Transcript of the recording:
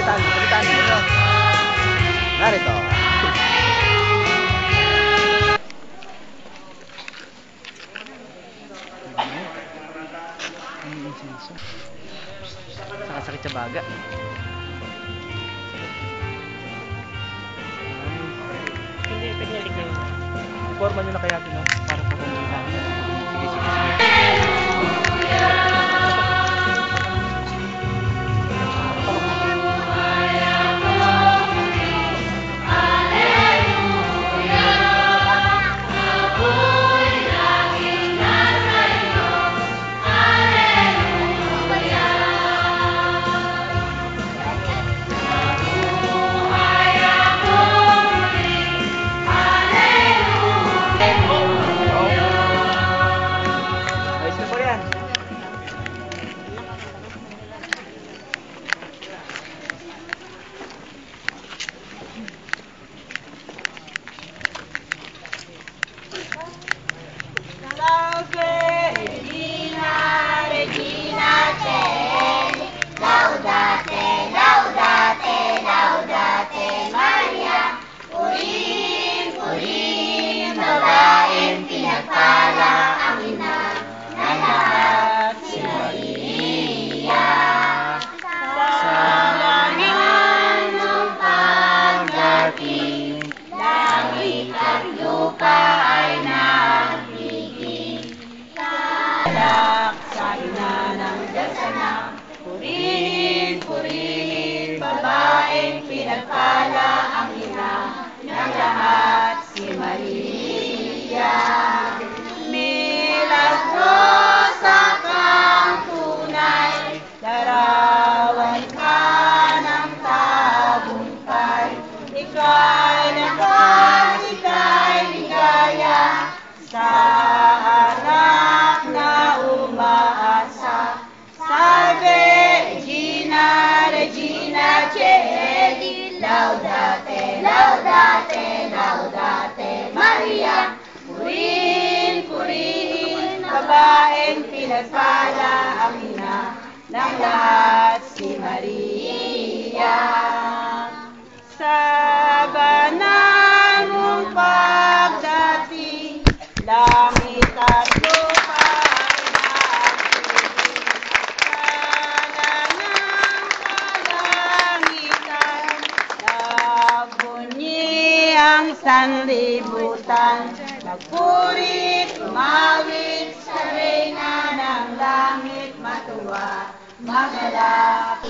Balitaan. Narito. Sakit sa baga. Hindi, pagnilik na yun. Forma nyo na kaya ito, no? Para sa pamilya. Sige. Sa ina ng Diyos Anak, purihin, babaeng pinagpala ang ina ng lahat, si Maria. Milagrosa kang tunay, larawan ka ng tagumpay. Ika'y ligaya sa anak na umaasa. Salve Regina Coeli, laudate Maria. Purihin, babaeng pinagpala ang ina ng lahat, si Maria. Sa banal mong pagdating, langit at lupa ay nakikinig. Sana ng kalangitan, nagbunyi ang sanlibutan. Nagpurit, umawit sa reyna ng langit, matuwa, magalak.